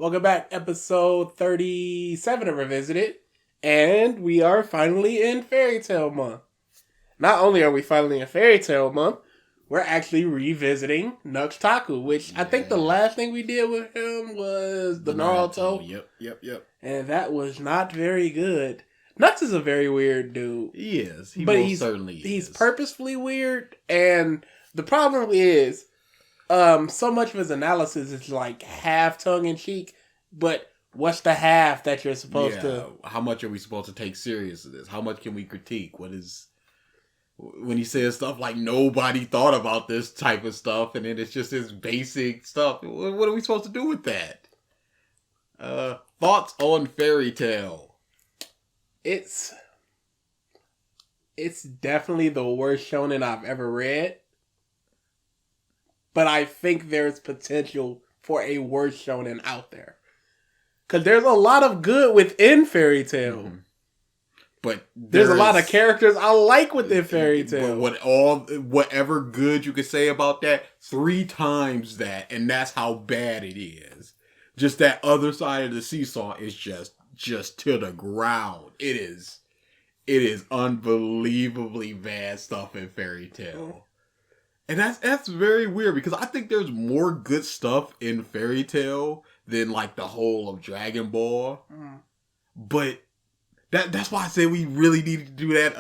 Welcome back, episode 37 of Revisited. And we are finally in Fairy Tale Month. Not only are we finally in Fairy Tale Month, we're actually revisiting NuxTaku, which I think the last thing we did with him was the Naruto. Yep. And that was not very good. Nux is a very weird dude. He is. Certainly is. He's purposefully weird, and the problem is, so much of his analysis is like half tongue in cheek, but what's the half that you're supposed to? How much are we supposed to take serious of this? How much can we critique? When he says stuff like nobody thought about this type of stuff, and then it's just this basic stuff. What are we supposed to do with that? Thoughts on Fairy Tale? It's definitely the worst shonen I've ever read. But I think there's potential for a worse shonen out there. Because there's a lot of good within Fairy Tale. Mm-hmm. But there's a lot of characters I like within Fairy Tale. Whatever good you could say about that, 3 times that, and that's how bad it is. Just that other side of the seesaw is just to the ground. It is unbelievably bad stuff in Fairy Tale. And that's very weird because I think there's more good stuff in Fairy Tale than like the whole of Dragon Ball. Mm. But that's why I say we really need to do that,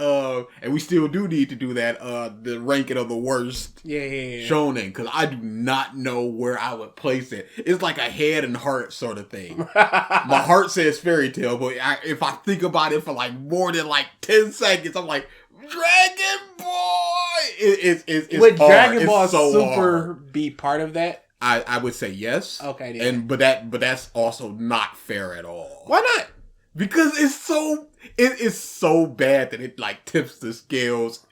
and we still do need to do that, the ranking of the worst shonen, because I do not know where I would place it. It's like a head and heart sort of thing. My heart says Fairy Tale, but if I think about it for like more than like 10 seconds, I'm like, Dragon Ball! Would hard. Dragon Ball so Super hard. Be part of that? I would say yes. Okay, then. But that's also not fair at all. Why not? Because it is so bad that it like tips the scales.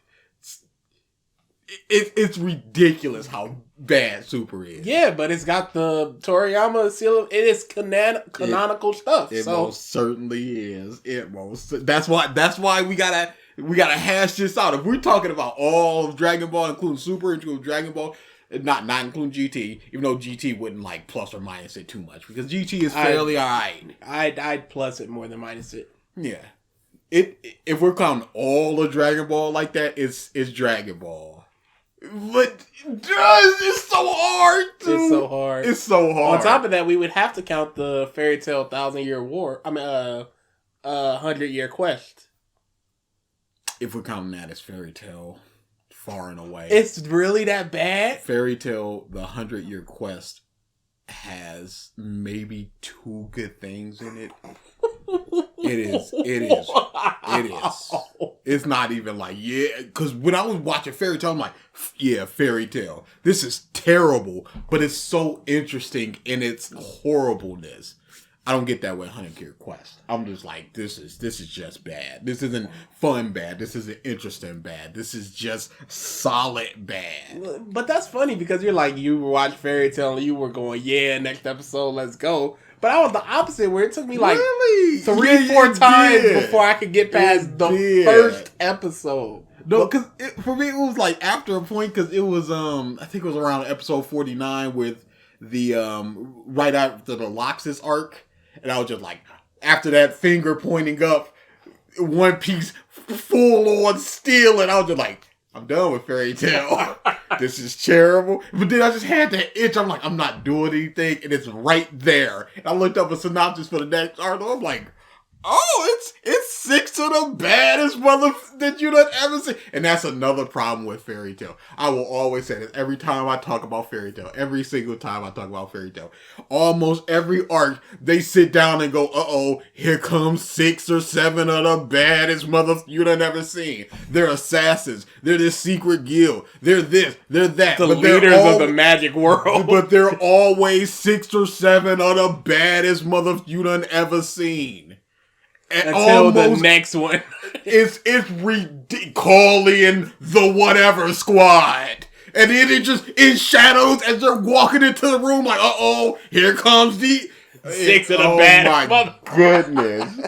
It's ridiculous how bad Super is. Yeah, but it's got the Toriyama seal. It is canonical stuff. It most certainly is. That's why we gotta hash this out. If we're talking about all of Dragon Ball, including Super, including Dragon Ball, not including GT, even though GT wouldn't like plus or minus it too much because GT is fairly alright. I'd plus it more than minus it. Yeah, if we're counting all of Dragon Ball like that, it's Dragon Ball. But it's so hard. It's so hard. On top of that, we would have to count the Fairy Tale 1,000-Year War. 100-Year Quest. If we're counting that as Fairy Tale, far and away. It's really that bad? Fairy Tale, the 100-Year Quest, has maybe 2 good things in it. It is. It's not even like, because when I was watching Fairy Tale, I'm like, yeah, Fairy Tale. This is terrible, but it's so interesting in its horribleness. I don't get that with 100-Year Quest. I'm just like, this is just bad. This isn't fun bad. This isn't interesting bad. This is just solid bad. But that's funny because you're like, you watched Fairy Tale and you were going, yeah, next episode, let's go. But I was the opposite where it took me like 3-4 times before I could get past the first episode. No, because for me it was like after a point because it was I think it was around episode 49 with the right after the Loxus arc. And I was just like, after that finger pointing up, One Piece full on steel, and I was just like, I'm done with Fairy Tale. This is terrible. But then I just had that itch. I'm like, I'm not doing anything, and it's right there. And I looked up a synopsis for the next article. I'm like, oh, it's 6 of the baddest mother that you done ever seen. And that's another problem with Fairy Tale. I will always say this every time I talk about Fairy Tale. Every single time I talk about Fairy Tale. Almost every arc, they sit down and go, uh-oh, here comes 6 or 7 of the baddest mother you done ever seen. They're assassins. They're this secret guild. They're this. They're that. The leaders of the magic world. But they're always 6 or 7 of the baddest mother you done ever seen. Until the next one. it's calling the whatever squad. And then it just in shadows as they're walking into the room like, uh-oh, here comes the 6 of the baddest mother. Goodness.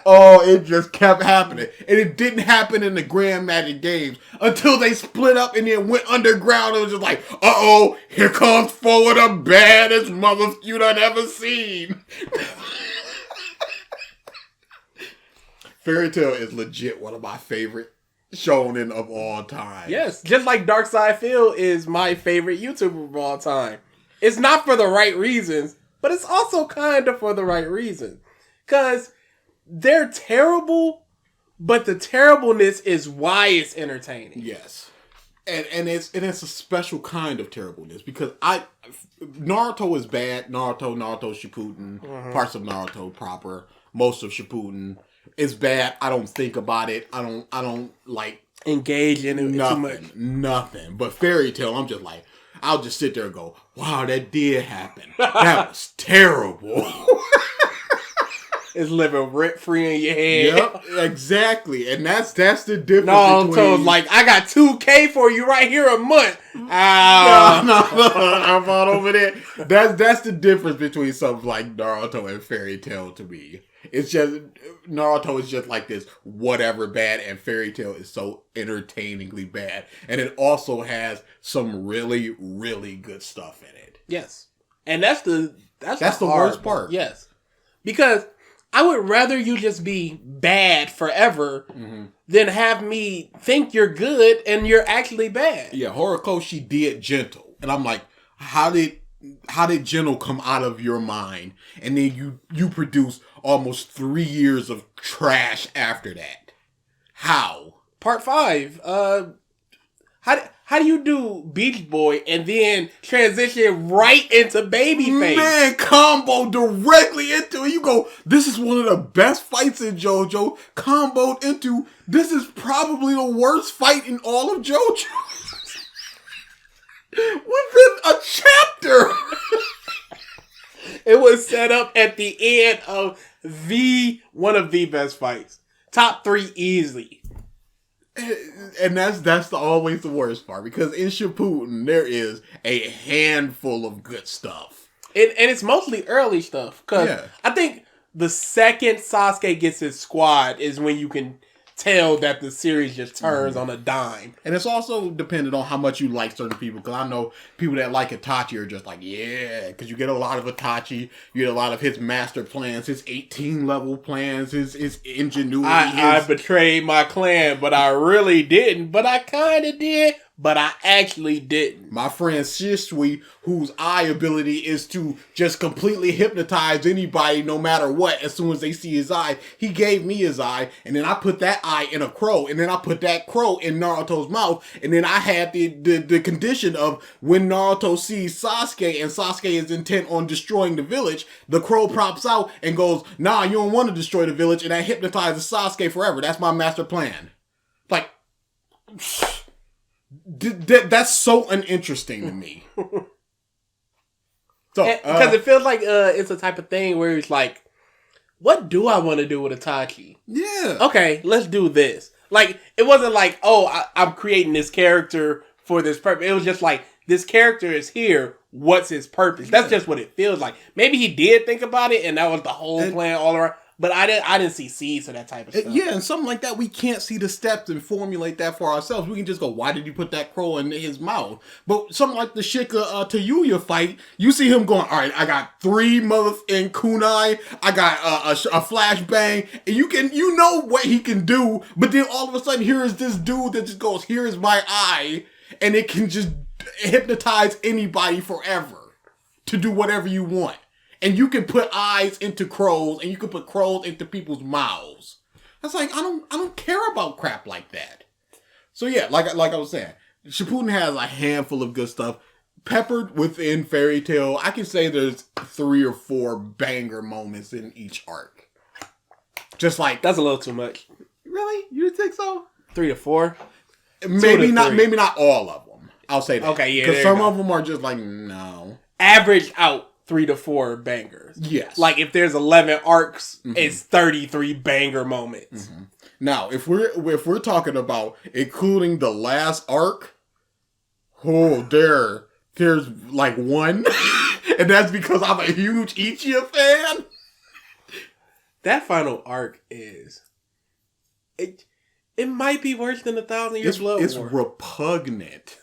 Oh, it just kept happening. And it didn't happen in the Grand Magic Games until they split up and then went underground. It was just like, uh-oh, here comes 4 of the baddest mothers you done ever seen. Fairy Tail is legit one of my favorite shonen of all time. Yes, just like Darkside Phil is my favorite YouTuber of all time. It's not for the right reasons, but it's also kind of for the right reason. Because they're terrible, but the terribleness is why it's entertaining. Yes. And it's a special kind of terribleness because Naruto is bad. Naruto Shippuden, parts of Naruto proper, most of Shippuden is bad. I don't think about it. I don't like engage in it too much. Nothing. But Fairy Tail, I'm just like, I'll just sit there and go, wow, that did happen. That was terrible. It's living rent free in your head. Yep, exactly. And that's the difference. Naruto's like, I got 2K for you right here a month. No, I'm on over there. That's the difference between something like Naruto and Fairy Tail to me. It's just Naruto is just like this whatever bad, and Fairy Tail is so entertainingly bad, and it also has some really, really good stuff in it. Yes, and that's the worst part. Yes, because I would rather you just be bad forever than have me think you're good and you're actually bad. Yeah, Horikoshi did Gentle, and I'm like, how did Gentle come out of your mind, and then you produce almost 3 years of trash after that? How? Part 5. How do you do Beach Boy and then transition right into Babyface? Man, combo directly into it. You go, this is one of the best fights in JoJo. Comboed into, this is probably the worst fight in all of JoJo. Within a chapter. It was set up at the end of one of the best fights. Top 3 easily. And that's always the worst part, because in Shippuden there is a handful of good stuff. And it's mostly early stuff. Because I think the second Sasuke gets his squad is when you can tell that the series just turns on a dime. And it's also dependent on how much you like certain people, because I know people that like Itachi are just like, yeah, because you get a lot of Itachi, you get a lot of his master plans, his 18 level plans, his ingenuity. I betrayed my clan, but I really didn't. But I kind of did, but I actually didn't. My friend Shisui, whose eye ability is to just completely hypnotize anybody no matter what as soon as they see his eye, he gave me his eye, and then I put that eye in a crow, and then I put that crow in Naruto's mouth, and then I had the condition of when Naruto sees Sasuke and Sasuke is intent on destroying the village, the crow pops out and goes, nah, you don't want to destroy the village, and that hypnotizes Sasuke forever. That's my master plan. Like, that's so uninteresting to me. So, because it feels like it's a type of thing where it's like, what do I want to do with Itachi? Yeah. Okay, let's do this. Like, it wasn't like, oh, I'm creating this character for this purpose. It was just like, this character is here. What's his purpose? That's just what it feels like. Maybe he did think about it, and that was the whole plan all around. But I didn't see seeds of that type of stuff. Yeah, and something like that, we can't see the steps and formulate that for ourselves. We can just go, why did you put that crow in his mouth? But something like the Shika to Yuya fight, you see him going, all right, I got 3 mothers in kunai, I got a flashbang, and you know what he can do, but then all of a sudden, here is this dude that just goes, here is my eye, and it can just hypnotize anybody forever to do whatever you want. And you can put eyes into crows, and you can put crows into people's mouths. That's like, I don't care about crap like that. So yeah, like I was saying, Shippuden has a handful of good stuff peppered within Fairy Tail. I can say there's 3 or 4 banger moments in each arc. Just like, that's a little too much. Really? You think so? 3 to 4? Maybe not all of them. I'll say that. Okay, yeah. Because some of them are just like, no. Average out 3 to 4 bangers. Yes. Like if there's 11 arcs, it's 33 banger moments. Mm-hmm. Now, if we're talking about including the last arc, there's like one, and that's because I'm a huge Ichiya fan. That final arc is it might be worse than the 1,000-Year Blood War. It's repugnant,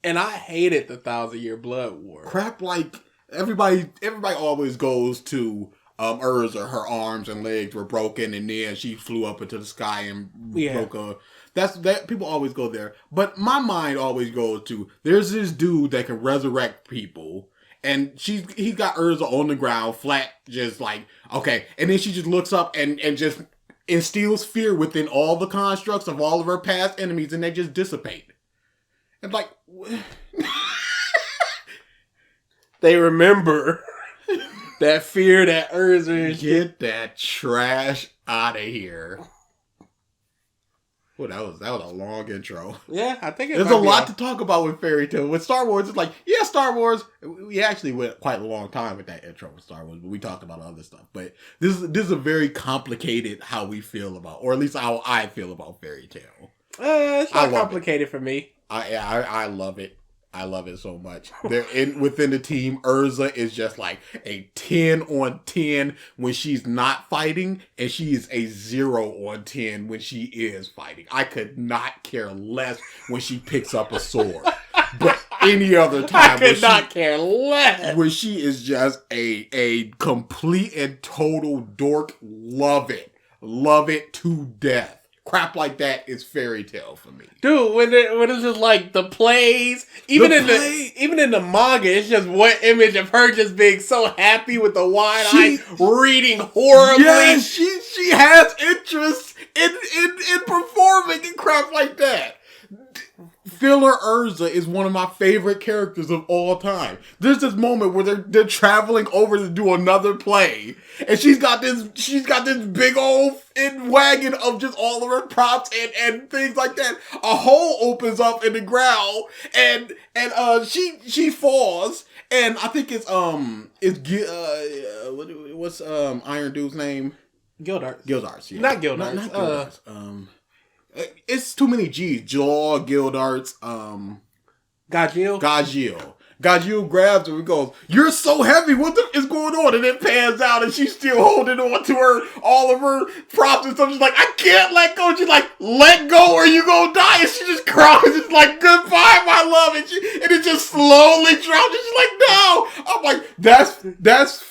and I hated the 1,000-Year Blood War. Crap, like everybody always goes to Urza. Her arms and legs were broken, and then she flew up into the sky and broke a. That people always go there, but my mind always goes to there's this dude that can resurrect people, and he got Urza on the ground flat, just like okay, and then she just looks up and just instills fear within all the constructs of all of her past enemies, and they just dissipate. And like they remember that fear that Urza is. Get that trash out of here. Well, that was a long intro. Yeah, I think there's a lot to talk about with Fairy Tail. With Star Wars, it's like, yeah, Star Wars. We actually went quite a long time with that intro with Star Wars, but we talked about other stuff. But this is a very complicated how we feel about, or at least how I feel about Fairy Tail. It's not complicated for me. I love it. I love it so much. Within the team, Urza is just like a 10 on 10 when she's not fighting, and she is a 0 on 10 when she is fighting. I could not care less when she picks up a sword. But any other time, I could not care less. When she is just a complete and total dork, love it. Love it to death. Crap like that is Fairy Tail for me, dude. When it's just like the plays, even in the manga, it's just one image of her just being so happy with the wide eye, reading horribly. Yeah, she has interest in performing and crap like that. Filler Urza is one of my favorite characters of all time. There's this moment where they're traveling over to do another play, and she's got this big old wagon of just all of her props and things like that. A hole opens up in the ground, and she falls, and I think it's what's Iron Dude's name? Gildarts. Yeah. Not Gildarts. It's too many G's. Jaw, Gildarts, Gajil. Gajil grabs her and goes, "You're so heavy. What is going on?" And it pans out, and she's still holding on to all of her props and stuff. She's like, "I can't let go." She's like, "Let go, or you gonna die." And she just cries. It's like, "Goodbye, my love." And it just slowly drops. And she's like, "No." I'm like, that's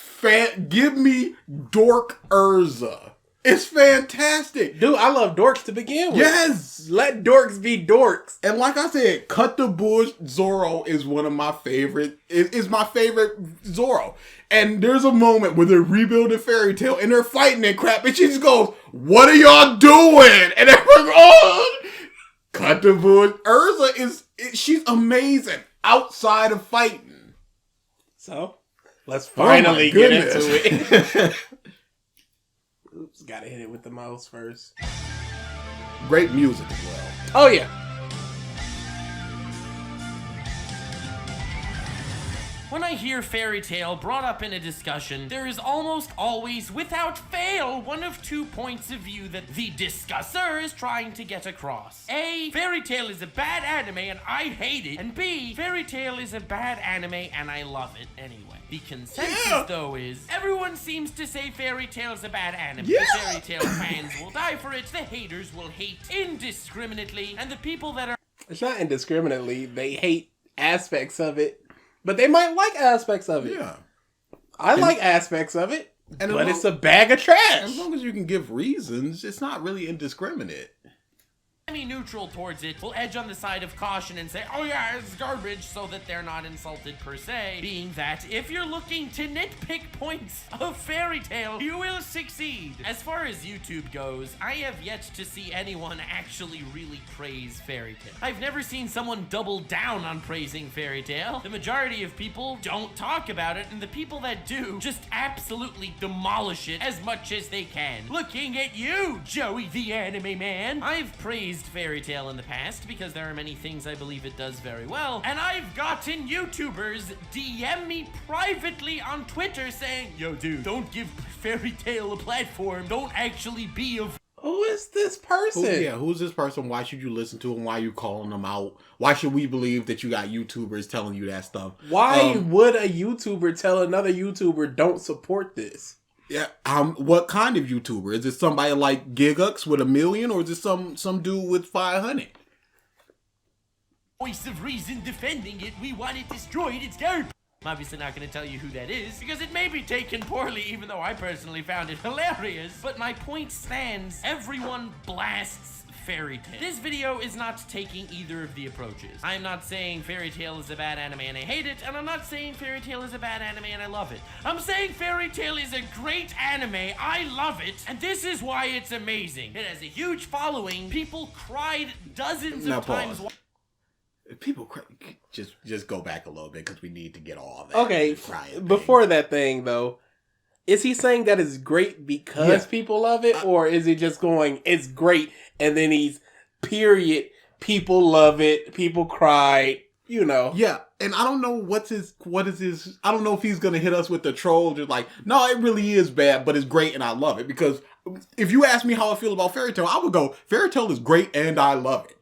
give me Dork Urza. It's fantastic. Dude, I love dorks to begin with. Yes! Let dorks be dorks. And like I said, Cut the Bush Zoro is one of my favorite. Is my favorite Zoro. And there's a moment where they're rebuilding Fairy Tail and they're fighting and crap. And she just goes, "What are y'all doing?" And everyone's oh! Cut the Bush. Urza she's amazing outside of fighting. So, let's finally get into it. Oops, gotta hit it with the mouse first. Great music as well. Oh, yeah. When I hear Fairy Tail brought up in a discussion, there is almost always, without fail, one of two points of view that the discusser is trying to get across. A, Fairy Tail is a bad anime and I hate it. And B, Fairy Tail is a bad anime and I love it anyway. The consensus, though, is everyone seems to say Fairy Tail is a bad anime. Yeah. The Fairy Tail fans will die for it, the haters will hate indiscriminately, and the people that are... It's not indiscriminately. They hate aspects of it, but they might like aspects of it. Yeah. I like aspects of it, but it's a bag of trash. As long as you can give reasons, it's not really indiscriminate. Neutral towards it will edge on the side of caution and say, "Oh yeah, it's garbage," so that they're not insulted per se. Being that if you're looking to nitpick points of Fairy Tail, you will succeed. As far as YouTube goes, I have yet to see anyone actually really praise Fairy Tail. I've never seen someone double down on praising Fairy Tail. The majority of people don't talk about it, and the people that do just absolutely demolish it as much as they can. Looking at you, Joey the Anime Man. I've praised Fairy Tail in the past because there are many things I believe it does very well, and I've gotten YouTubers DM me privately on Twitter saying, "Yo dude, don't give Fairy Tail a platform, don't actually be a..." Who is this person? Who's this person? Why should you listen to him? Why are you calling them out? Why should we believe that you got YouTubers telling you that stuff? Why would a YouTuber tell another YouTuber don't support this? Yeah, what kind of YouTuber? Is it somebody like Gigux with 1 million, or is it some dude with 500? Voice of reason defending it, we want it destroyed, it's garbage. I'm obviously not going to tell you who that is, because it may be taken poorly, even though I personally found it hilarious. But my point stands, everyone blasts Fairy Tail. This video is not taking either of the approaches. I'm not saying Fairy Tail is a bad anime and I hate it, and I'm not saying Fairy Tail is a bad anime and I love it. I'm saying Fairy Tail is a great anime, I love it, and this is why it's amazing. It has a huge following, people cried dozens of times. People just go back a little bit because we need to get all that. Okay, before that thing though, is he saying that it's great because people love it, or is he just going it's great and then he's period people love it, people cried, you know? Yeah, and I don't know what is his. I don't know if he's gonna hit us with the troll, just like no, it really is bad, but it's great and I love it. Because if you ask me how I feel about Fairy Tail, I would go Fairy Tail is great and I love it.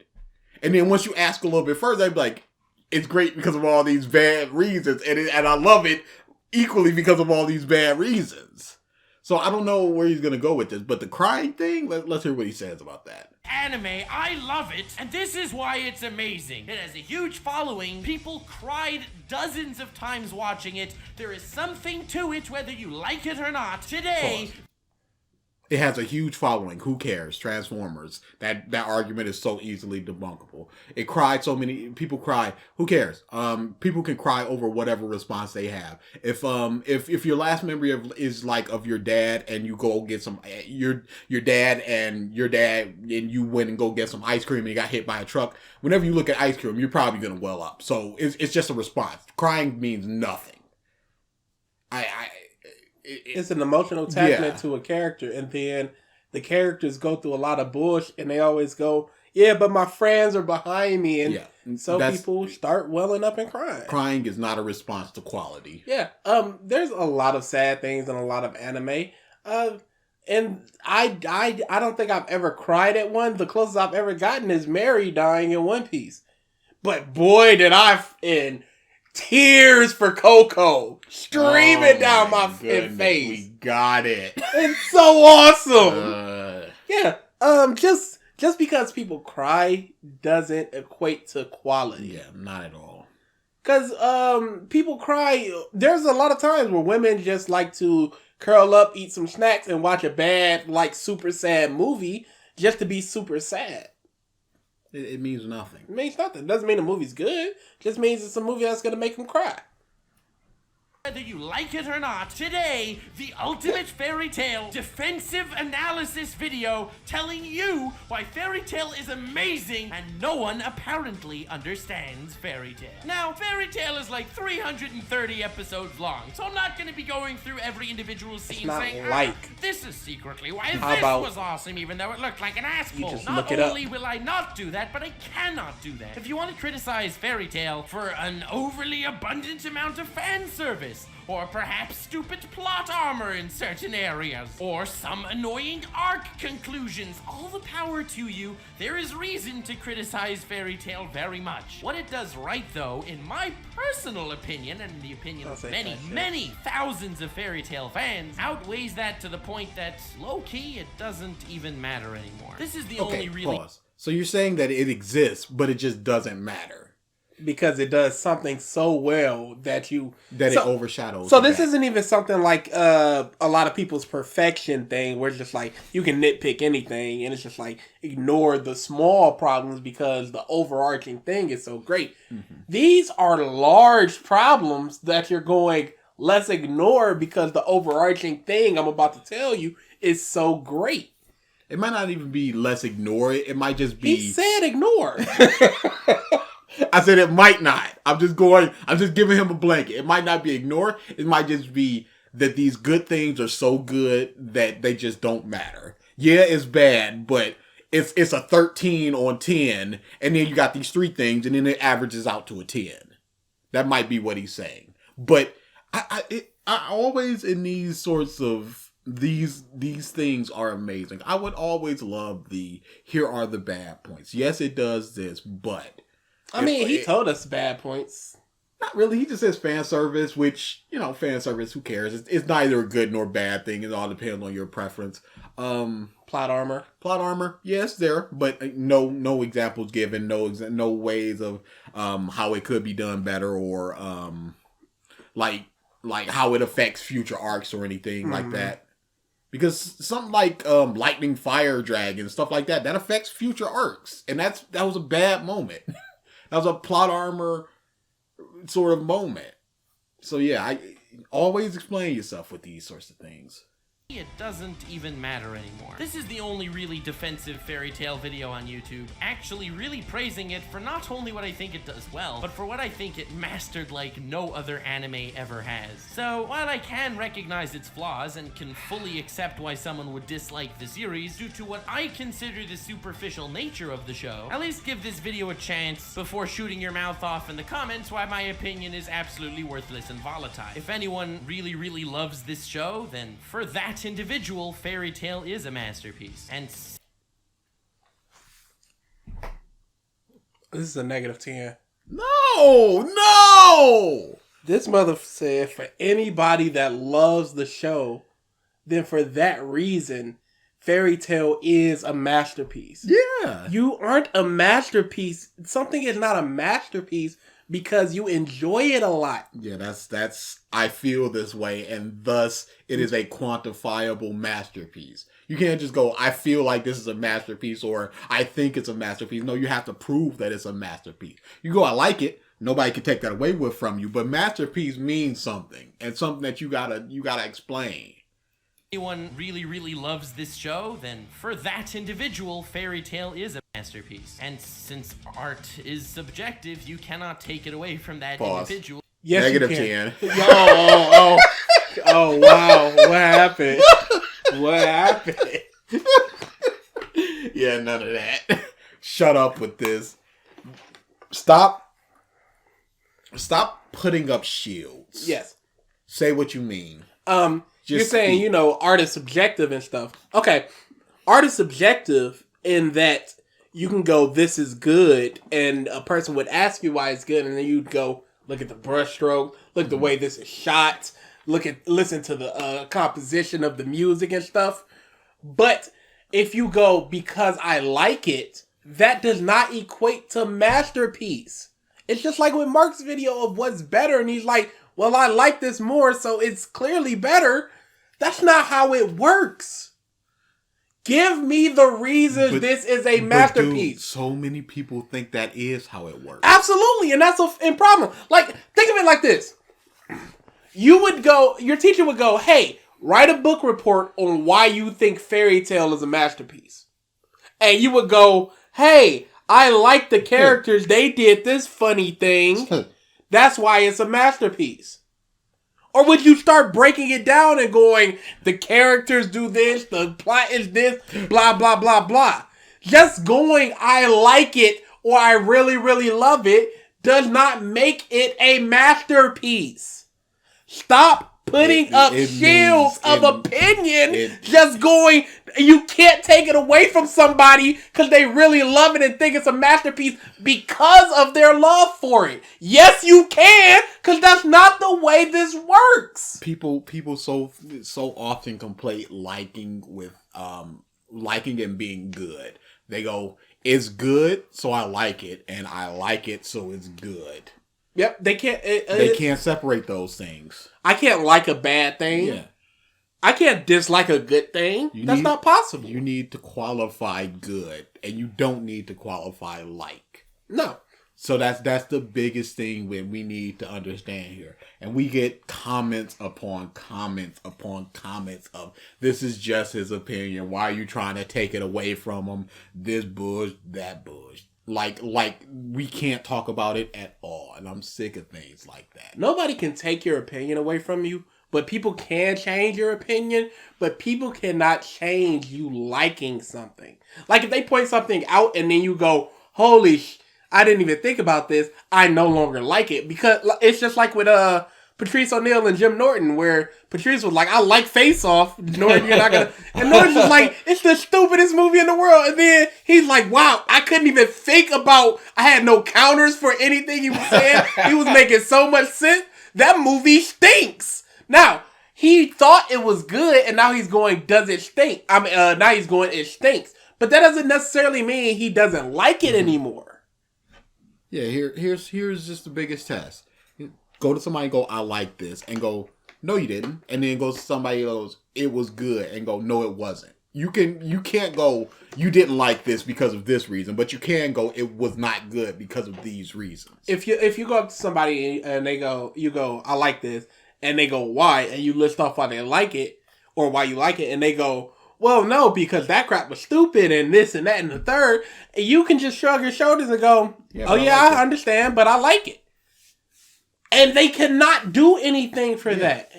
And then once you ask a little bit further, I'd be like, it's great because of all these bad reasons. And I love it equally because of all these bad reasons. So I don't know where he's going to go with this. But the crying thing, let's hear what he says about that. Anime, I love it, and this is why it's amazing. It has a huge following, people cried dozens of times watching it. There is something to it, whether you like it or not. Today... It has a huge following. Who cares? Transformers. That argument is so easily debunkable. It cried so many people cry. Who cares? People can cry over whatever response they have. If your last memory is like of your dad and you go get some your dad and you went and go get some ice cream and you got hit by a truck. Whenever you look at ice cream, you're probably gonna well up. So it's just a response. Crying means nothing. It's an emotional attachment to a character, and then the characters go through a lot of bullshit, and they always go, "Yeah, but my friends are behind me," and so people start welling up and crying. Crying is not a response to quality. Yeah, there's a lot of sad things in a lot of anime, and I don't think I've ever cried at one. The closest I've ever gotten is Mary dying in One Piece, but boy, did I in tears for Coco streaming down my face. We got it. It's so awesome. Just because people cry doesn't equate to quality. Yeah, not at all. Because people cry. There's a lot of times where women just like to curl up, eat some snacks, and watch a bad, like, super sad movie just to be super sad. It means nothing. It means nothing. It doesn't mean the movie's good. It just means it's a movie that's going to make them cry. Whether you like it or not, today, the ultimate Fairy Tail defensive analysis video telling you why Fairy Tail is amazing and no one apparently understands Fairy Tail. Now, Fairy Tail is like 330 episodes long, so I'm not going to be going through every individual scene saying, this is secretly why this was awesome, even though it looked like an asshole. Not only will I not do that, but I cannot do that. If you want to criticize Fairy Tail for an overly abundant amount of fan service, or perhaps stupid plot armor in certain areas, or some annoying arc conclusions, all the power to you. There is reason to criticize Fairy Tail very much. What it does right, though, in my personal opinion, and in the opinion of many thousands of Fairy Tail fans, outweighs that to the point that, low-key, it doesn't even matter anymore. This is the only really... Pause. So you're saying that it exists, but it just doesn't matter. Because it does something so well that it overshadows. So this isn't even something like a lot of people's perfection thing, where it's just like you can nitpick anything, and it's just like ignore the small problems because the overarching thing is so great. Mm-hmm. These are large problems that you're going, let's ignore because the overarching thing I'm about to tell you is so great. It might not even be let's ignore it. It might just be... He said ignore. I said it might not. I'm just giving him a blanket. It might not be ignored. It might just be that these good things are so good that they just don't matter. Yeah, it's bad, but it's a 13 on 10, and then you got these three things, and then it averages out to a 10. That might be what he's saying. But I always, in these sorts of these things are amazing. I would always love here are the bad points. Yes, it does this, but I mean, he told us bad points. Not really. He just says fan service, which, fan service, who cares? It's neither a good nor bad thing. It all depends on your preference. Plot armor. Plot armor, yes, there, but no examples given, no ways of how it could be done better, or like how it affects future arcs or anything like that. Because something like lightning, fire, dragon, stuff like that affects future arcs, and that was a bad moment. That was a plot armor sort of moment. So yeah, I always explain yourself with these sorts of things. It doesn't even matter anymore. This is the only really defensive fairy tale video on YouTube, actually really praising it for not only what I think it does well, but for what I think it mastered like no other anime ever has. So, while I can recognize its flaws and can fully accept why someone would dislike the series due to what I consider the superficial nature of the show, at least give this video a chance before shooting your mouth off in the comments why my opinion is absolutely worthless and volatile. If anyone really loves this show, then for that individual, Fairy Tail is a masterpiece. And this is a -10. No! This mother said for anybody that loves the show, then for that reason, Fairy Tail is a masterpiece. Yeah. You aren't a masterpiece. Something is not a masterpiece because you enjoy it a lot. Yeah, that's I feel this way, and thus it is a quantifiable masterpiece. You can't just go, I feel like this is a masterpiece, or I think it's a masterpiece. No, you have to prove that it's a masterpiece. You go, I like it. Nobody can take that away from you, but masterpiece means something, and something that you gotta explain. Anyone really loves this show, then for that individual, Fairy Tail is a masterpiece. And since art is subjective, you cannot take it away from that individual. Yes, -10. Oh, wow. What happened? What happened? Yeah, none of that. Shut up with this. Stop putting up shields. Yes. Say what you mean. You're saying, art is subjective and stuff. Okay. Art is subjective in that you can go, this is good, and a person would ask you why it's good, and then you'd go, look at the brushstroke, look at the way this is shot, listen to the composition of the music and stuff. But if you go, because I like it, that does not equate to masterpiece. It's just like with Mark's video of what's better, and he's like, well, I like this more, so it's clearly better. That's not how it works. Give me the reason this is a masterpiece. Dude, so many people think that is how it works. Absolutely, and that's a problem. Like, think of it like this. Your teacher would go, hey, write a book report on why you think Fairy Tail is a masterpiece. And you would go, hey, I like the characters. They did this funny thing. That's why it's a masterpiece. Or would you start breaking it down and going, the characters do this, the plot is this, blah, blah, blah, blah. Just going, I like it, or I really love it, does not make it a masterpiece. Stop putting up shields of opinion, just going, you can't take it away from somebody because they really love it and think it's a masterpiece because of their love for it. Yes, you can, because that's not the way this works. People so often conflate liking with liking and being good. They go, it's good, so I like it, and I like it, so it's good. Yep, they can't. They can't separate those things. I can't like a bad thing. Yeah, I can't dislike a good thing. That's not possible. You need to qualify good, and you don't need to qualify like. No. So that's the biggest thing when we need to understand here, and we get comments upon comments upon comments of this is just his opinion. Why are you trying to take it away from him? This bush, that bush. Like we can't talk about it at all, and I'm sick of things like that. Nobody can take your opinion away from you, but people can change your opinion, but people cannot change you liking something. Like if they point something out and then you go, holy I didn't even think about this, I no longer like it. Because it's just like with Patrice O'Neal and Jim Norton, where Patrice was like, I like Face Off. Norton, you're not gonna. And Norton's just like, it's the stupidest movie in the world. And then he's like, wow, I couldn't even think about, I had no counters for anything he was saying. He was making so much sense. That movie stinks. Now, he thought it was good, and now he's going, does it stink? Now he's going, it stinks. But that doesn't necessarily mean he doesn't like it anymore. Yeah, here's just the biggest test. Go to somebody and go, I like this, and go, no, you didn't. And then go to somebody else, it was good, and go, no, it wasn't. You can't go, you didn't like this because of this reason, but you can go, it was not good because of these reasons. If you go up to somebody and you go, I like this, and they go, why? And you list off why they like it, or why you like it, and they go, well, no, because that crap was stupid, and this and that and the third, and you can just shrug your shoulders and go, I understand, but I like it. And they cannot do anything for that.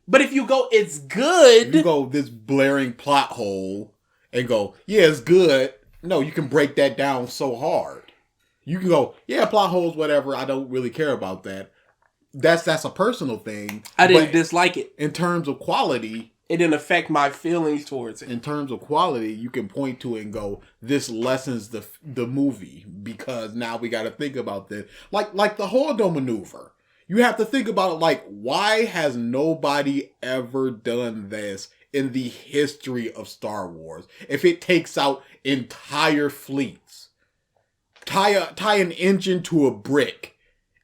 But if you go, it's good. You go this blaring plot hole and go, yeah, it's good. No, you can break that down so hard. You can go, yeah, plot holes, whatever. I don't really care about that. That's a personal thing. I didn't dislike it. In terms of quality, it didn't affect my feelings towards it. In terms of quality, you can point to it and go, this lessens the movie because now we got to think about this. Like the Holdo maneuver. You have to think about it like, why has nobody ever done this in the history of Star Wars? If it takes out entire fleets, tie an engine to a brick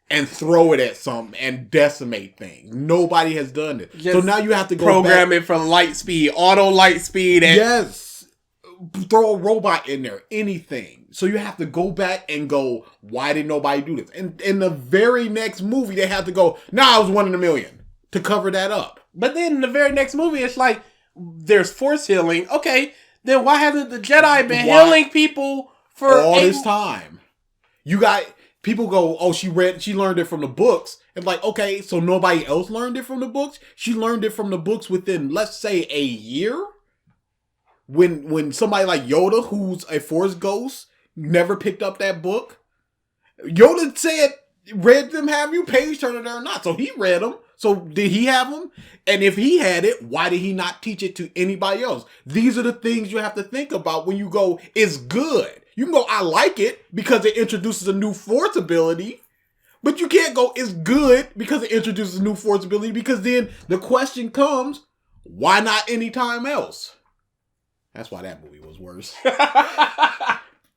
and throw it at something and decimate things. Nobody has done it. So now you have to go program it for light speed, auto light speed. And yes. Throw a robot in there, anything. So you have to go back and go, why did nobody do this? And in the very next movie, they have to go, I was 1 in a million to cover that up. But then in the very next movie, it's like, there's force healing. Okay, then why hasn't the Jedi been healing people for all this time? You got people go, she learned it from the books. And like, okay, so nobody else learned it from the books? She learned it from the books within, let's say, a year? When somebody like Yoda, who's a Force ghost, never picked up that book. Yoda read them, have you page turner there or not? So he read them. So did he have them? And if he had it, why did he not teach it to anybody else? These are the things you have to think about when you go, it's good. You can go, I like it because it introduces a new Force ability. But you can't go, it's good because it introduces a new Force ability, because then the question comes, why not anytime else? That's why that movie was worse.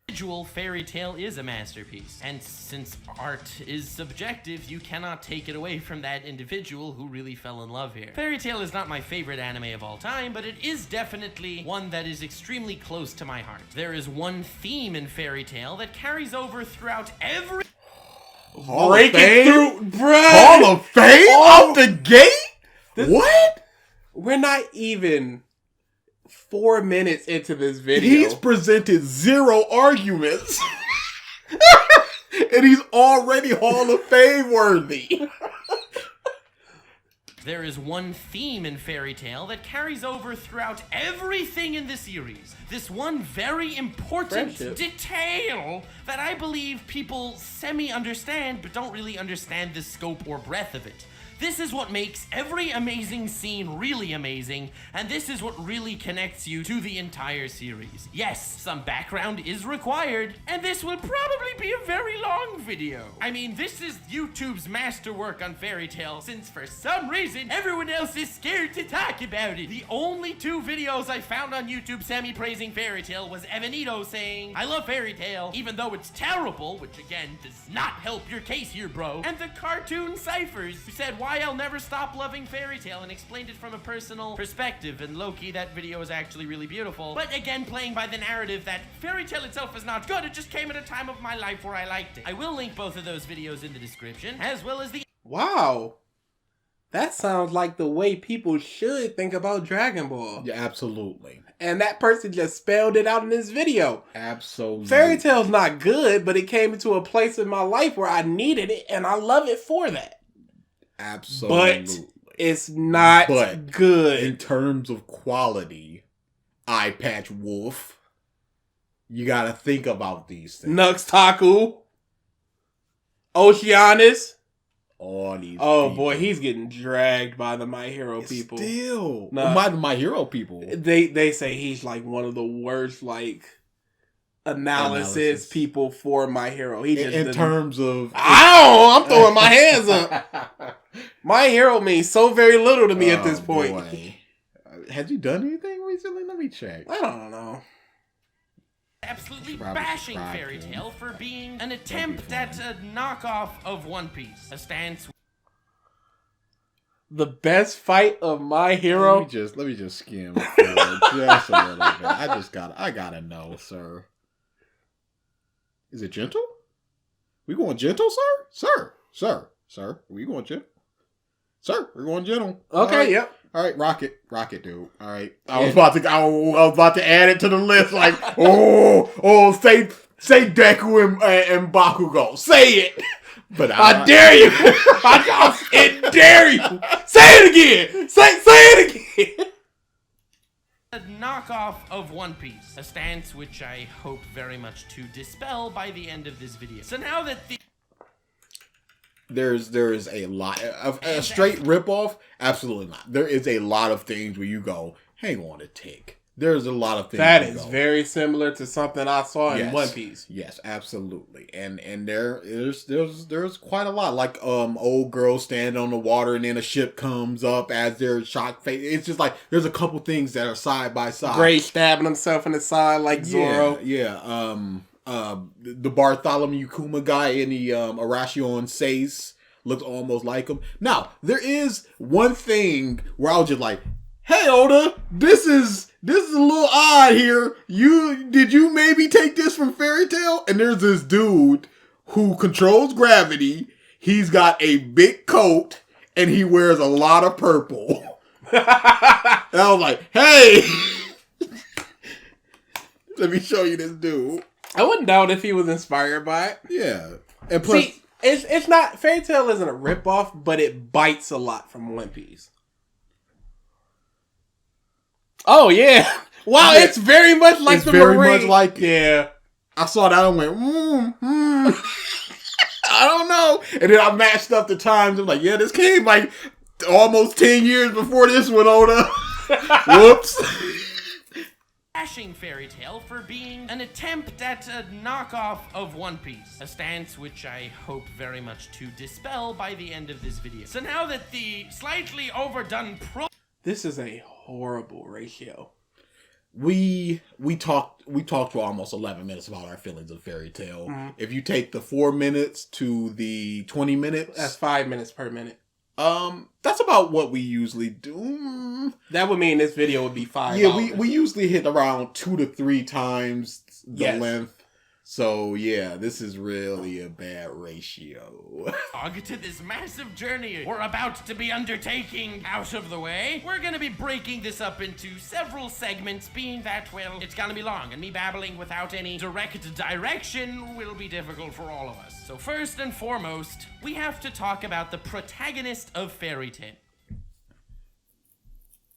Individual Fairy Tail is a masterpiece, and since art is subjective, you cannot take it away from that individual who really fell in love here. Fairy Tail is not my favorite anime of all time, but it is definitely one that is extremely close to my heart. There is one theme in Fairy Tail that carries over throughout every... Break it through, bruh! Hall of Fame? Out the gate? What? We're not even 4 minutes into this video. He's presented 0 arguments. And he's already Hall of Fame worthy. There is one theme in Fairy Tail that carries over throughout everything in the series. This one very important detail that I believe people semi-understand but don't really understand the scope or breadth of it. This is what makes every amazing scene really amazing, and this is what really connects you to the entire series. Yes, some background is required, and this will probably be a very long video. I mean, this is YouTube's masterwork on Fairy Tail, since for some reason, everyone else is scared to talk about it. The only 2 videos I found on YouTube semi-praising Fairy Tail was Evanito saying, I love Fairy Tail, even though it's terrible, which again, does not help your case here, bro. And the Cartoon Ciphers, who said, why I'll never stop loving Fairy Tail, and explained it from a personal perspective. And low-key, that video is actually really beautiful. But again, playing by the narrative that Fairy Tail itself is not good, it just came at a time of my life where I liked it. I will link both of those videos in the description, as well as the... Wow. That sounds like the way people should think about Dragon Ball. Yeah, absolutely. And that person just spelled it out in this video. Absolutely. Fairy Tail's not good, but it came into a place in my life where I needed it, and I love it for that. Absolutely. But it's not good. In terms of quality, Eye Patch Wolf, you gotta think about these things. NuxTaku, Oceanus. all these Oh people. boy, he's getting dragged by the My Hero people. Still. Nah. My Hero people. They say he's like one of the worst like analysis people for My Hero. He just in terms of I'm throwing my hands up. My Hero means so very little to me at this point. Boy. Has you done anything recently? Let me check. I don't know. Absolutely bashing Fairy Tail for being an attempt at a knockoff of One Piece. A stance. The best fight of My Hero. Let me just skim just a little bit. I gotta know, sir. Is it gentle? We going gentle, sir? Sir. We going gentle? Sir, we're going gentle. Okay, right. yep. All right, rocket, dude. All right, I was about to add it to the list. Like, say Deku and Bakugo. Say it. But I dare you. I dare you. Say it again. Say it again. A knockoff of One Piece. A stance which I hope very much to dispel by the end of this video. So now that there is a lot of a straight ripoff. Absolutely not. There is a lot of things where you go, hang on a tick. There's a lot of things that is very similar to something I saw in One Piece. Yes, absolutely. And there's quite a lot. Like old girls standing on the water and then a ship comes up as they're shot face. It's just like there's a couple things that are side by side. Gray stabbing himself in the side like Zoro. Yeah. The Bartholomew Kuma guy in the Arashi on Seis looks almost like him. Now, there is one thing where I was just like, hey Oda, this is a little odd here. Did you maybe take this from Fairy Tail? And there's this dude who controls gravity. He's got a big coat and he wears a lot of purple. And I was like, hey, let me show you this dude. I wouldn't doubt if he was inspired by it. Yeah. And plus, see, it's not, Fairy Tail isn't a ripoff, but it bites a lot from One Piece. Oh yeah. Wow, yeah. It's very much like the Marine. Very much like it. Yeah. I saw that and went, I don't know. And then I matched up the times. I'm like, yeah, this came like almost 10 years before this one, Oda. Whoops. Bashing Fairy Tail for being an attempt at a knockoff of One Piece. A stance which I hope very much to dispel by the end of this video. So now that the slightly overdone This is a horrible ratio. We talked for almost 11 minutes about our feelings of Fairy Tail. Mm-hmm. If you take the 4 minutes to the 20 minutes, that's 5 minutes per minute. That's about what we usually do. That would mean this video would be 5 Yeah, hours. we usually hit around 2 to 3 times the length. So yeah, this is really a bad ratio. To this massive journey we're about to be undertaking out of the way, we're gonna be breaking this up into several segments, being that, well, it's gonna be long, and me babbling without any direct direction will be difficult for all of us. So first and foremost, we have to talk about the protagonist of Fairy Tail.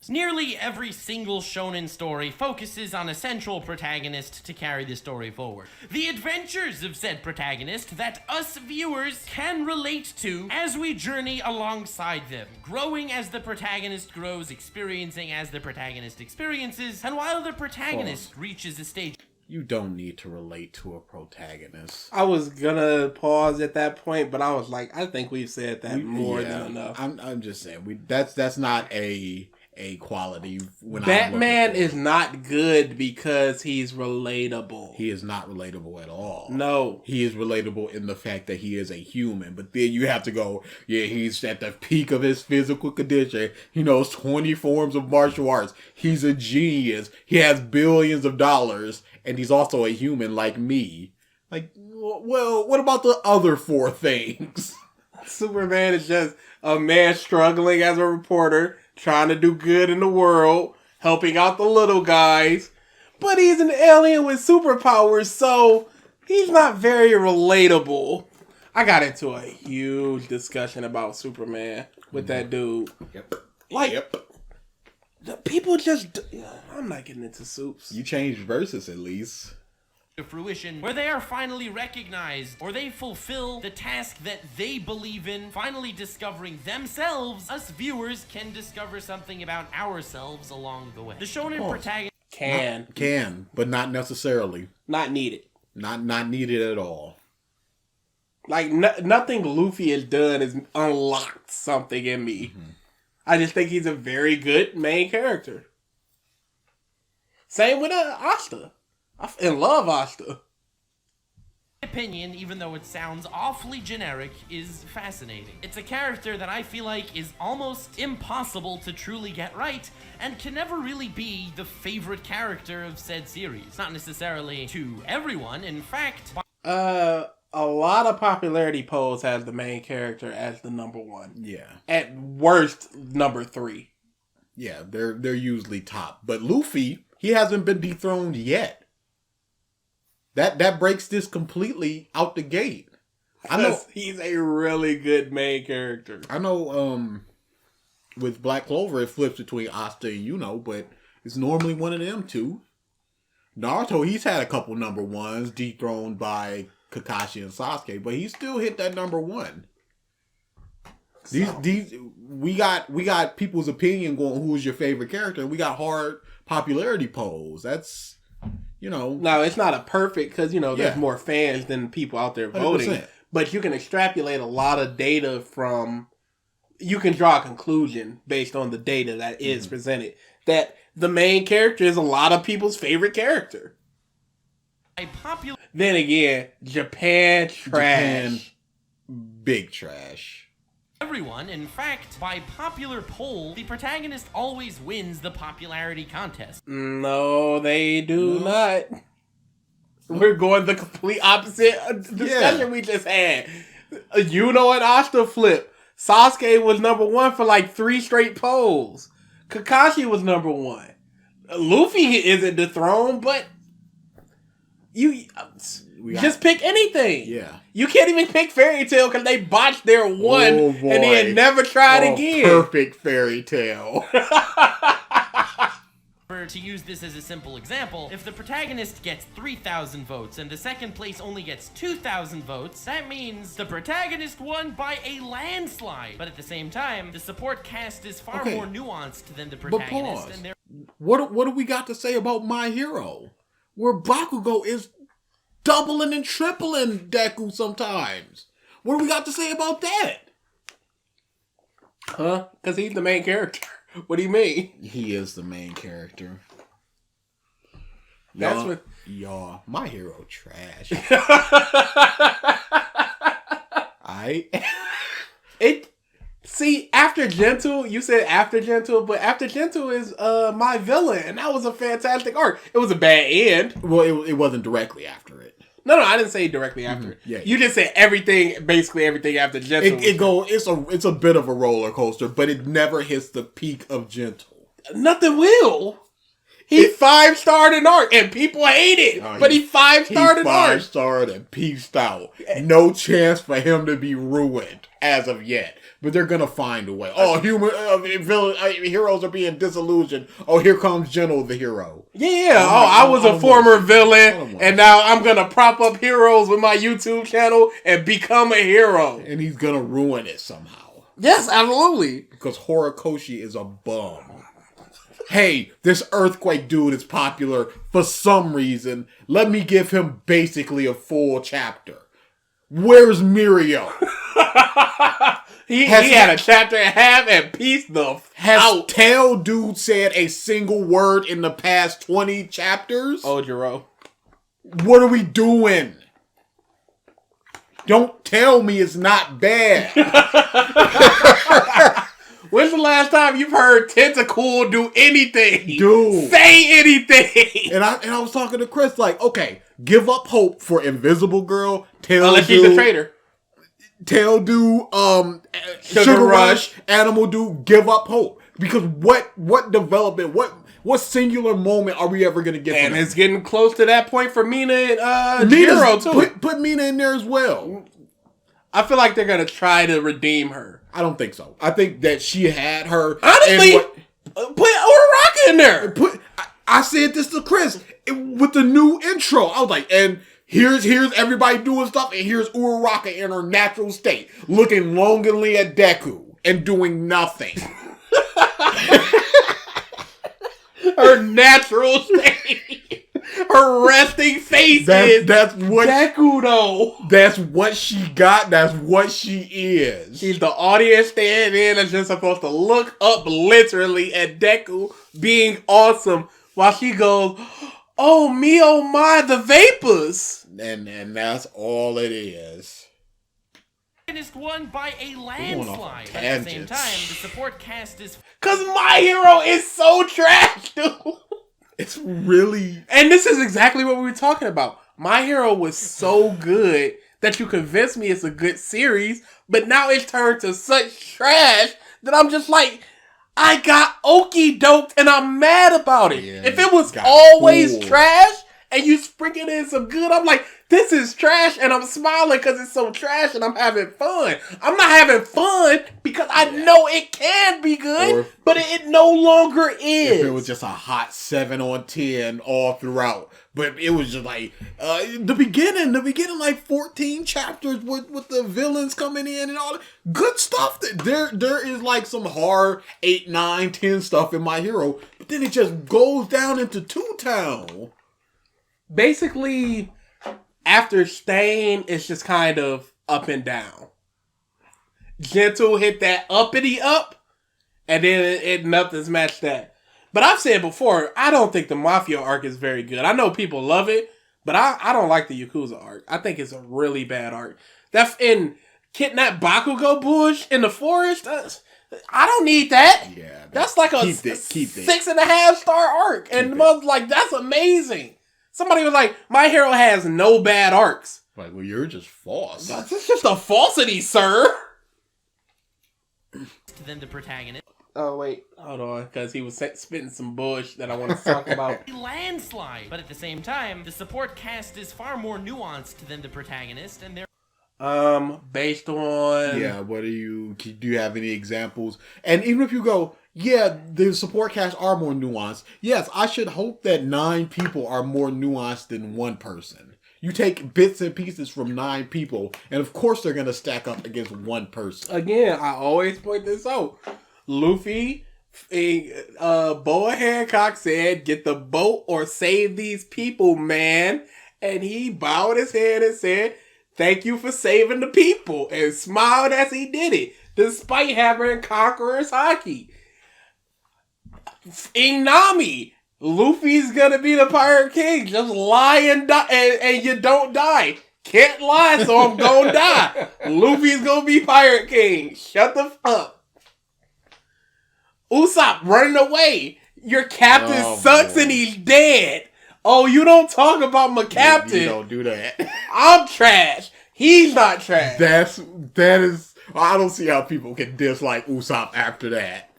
Nearly every single shonen story focuses on a central protagonist to carry the story forward. The adventures of said protagonist that us viewers can relate to as we journey alongside them, growing as the protagonist grows, experiencing as the protagonist experiences, and while the protagonist reaches a stage... You don't need to relate to a protagonist. I was gonna pause at that point, but I was like, I think we've said that more than enough. I'm just saying, that's not a quality. When Batman is not good because he's relatable. He is not relatable at all. No. He is relatable in the fact that he is a human, but then you have to go, yeah, he's at the peak of his physical condition. He knows 20 forms of martial arts. He's a genius. He has billions of dollars, and he's also a human like me. Like, well, what about the other 4 things? Superman is just a man struggling as a reporter, trying to do good in the world, helping out the little guys. But he's an alien with superpowers, so he's not very relatable. I got into a huge discussion about Superman with that dude. Yep. Like, the people just... I'm not getting into Supes. You changed verses at least. to fruition, where they are finally recognized, or they fulfill the task that they believe in, finally discovering themselves. Us viewers can discover something about ourselves along the way. The shonen protagonist can, but not necessarily. Not needed. Not needed at all. Like, nothing Luffy has done has unlocked something in me. Mm-hmm. I just think he's a very good main character. Same with Asta. I love Asta. Opinion, even though it sounds awfully generic, is fascinating. It's a character that I feel like is almost impossible to truly get right, and can never really be the favorite character of said series. Not necessarily to everyone, in fact. A lot of popularity polls has the main character as the number one. Yeah. At worst, number 3. Yeah, they're usually top. But Luffy, he hasn't been dethroned yet. That breaks this completely out the gate. I know he's a really good main character. I know with Black Clover it flips between Asta and Yuno, but it's normally one of them two. Naruto, he's had a couple number ones dethroned by Kakashi and Sasuke, but he still hit that number 1. These we got people's opinion going who's your favorite character, and we got hard popularity polls. That's no, it's not a perfect because there's more fans than people out there voting. 100%. But you can extrapolate a lot of data from. You can draw a conclusion based on the data that is presented that the main character is a lot of people's favorite character. Then again, Japan trash. Big trash. Everyone, in fact, by popular poll, the protagonist always wins the popularity contest. No, they do not. We're going the complete opposite discussion we just had. Yuno and Asta flip. Sasuke was number 1 for like 3 straight polls. Kakashi was number 1. Luffy isn't dethroned, but just pick anything. Yeah. You can't even pick Fairy Tail because they botched their one and then never tried again. Perfect Fairy Tail. To use this as a simple example, if the protagonist gets 3,000 votes and the second place only gets 2,000 votes, that means the protagonist won by a landslide. But at the same time, the support cast is far more nuanced than the protagonist. But pause. What do we got to say about My Hero? Where Bakugo is doubling and tripling Deku sometimes. What do we got to say about that? Huh? Because he's the main character. What do you mean? He is the main character. Y'all, My Hero trash. See, after Gentle, you said after Gentle, but after Gentle is My Villain, and that was a fantastic arc. It was a bad end. Well, it wasn't directly after it. No, I didn't say directly after. Yeah, you just said basically everything after Gentle. It's a bit of a roller coaster, but it never hits the peak of Gentle. Nothing will. He 5-starred an arc, and people hate it. But he 5-starred an arc. 5-starred and peaced out. No chance for him to be ruined as of yet. But they're gonna find a way. Oh, heroes are being disillusioned. Oh, here comes Gentle, the hero. Yeah. I was a former villain, and now I'm gonna prop up heroes with my YouTube channel and become a hero. And he's gonna ruin it somehow. Yes, absolutely. Because Horikoshi is a bum. Hey, this earthquake dude is popular for some reason. Let me give him basically a full chapter. Where's Mirio? He had a chapter and a half and pieced the out. Tail Dude said a single word in the past 20 chapters? Ojiro. What are we doing? Don't tell me it's not bad. When's the last time you've heard Tentacool do anything? Dude. Say anything. And I was talking to Chris like, okay, give up hope for Invisible Girl, Tail Unless Dude. she's a traitor. Tail Dude, Sugar Rush, Animal Dude, give up hope. Because what development, what singular moment are we ever going to get and from them? It's getting close to that point for Mina and Jiro, too. Put Mina in there as well. I feel like they're going to try to redeem her. I don't think so. I think that she had her. Honestly, put Uraraka in there. I said this to Chris with the new intro. I was like, and here's everybody doing stuff, and here's Uraraka in her natural state, looking longingly at Deku and doing nothing. Her natural state. Her resting face that's what Deku, though. That's what she got. That's what she is. She's the audience stand in that's just supposed to look up literally at Deku being awesome while she goes, oh me, oh my, the vapors. And that's all it is. Is won by a landslide. But at the same time, the support cast is... Cause My Hero is so trash, dude. It's really... And this is exactly what we were talking about. My Hero was so good that you convinced me it's a good series, but now it's turned to such trash that I'm just like, I got okie doked and I'm mad about it. Yeah, if it was always cool. trash and you sprinkle in some good, I'm like, this is trash, and I'm smiling because it's so trash and I'm having fun. I'm not having fun because I know it can be good, but it no longer is. If it was just a hot 7 on 10 all throughout. But it was just like, the beginning, like 14 chapters with the villains coming in and all that. Good stuff. There is like some hard 8, 9, 10 stuff in My Hero, but then it just goes down into Two Town. Basically, after Stain, it's just kind of up and down. Gentle hit that uppity up, and then nothing's matched that. But I've said before, I don't think the Mafia arc is very good. I know people love it, but I don't like the Yakuza arc. I think it's a really bad arc. That in Kidnap Bakugo bush in the forest, I don't need that. Yeah, that's like a keep it. 6.5 star arc. And the mother's like, that's amazing. Somebody was like, My Hero has no bad arcs. Like, well, you're just false. That's just a falsity, sir. Then the protagonist. Oh, wait. Hold on. Because he was spitting some bush that I want to talk about. A landslide. But at the same time, the support cast is far more nuanced than the protagonist, and they're... Based on... Yeah, do you have any examples? And even if you go, yeah, the support cast are more nuanced. Yes, I should hope that 9 people are more nuanced than one person. You take bits and pieces from 9 people, and of course they're going to stack up against one person. Again, I always point this out. Luffy, Boa Hancock said, get the boat or save these people, man. And he bowed his head and said, thank you for saving the people, and smiled as he did it, despite having Conqueror's Haki. Inami, Luffy's gonna be the Pirate King. Just lie and die, and you don't die. Can't lie, so I'm gonna die. Luffy's gonna be Pirate King. Shut the f up. Usopp running away. Your captain sucks and he's dead. Oh, you don't talk about my captain. You don't do that. I'm trash. He's not trash. That is. I don't see how people can dislike Usopp after that.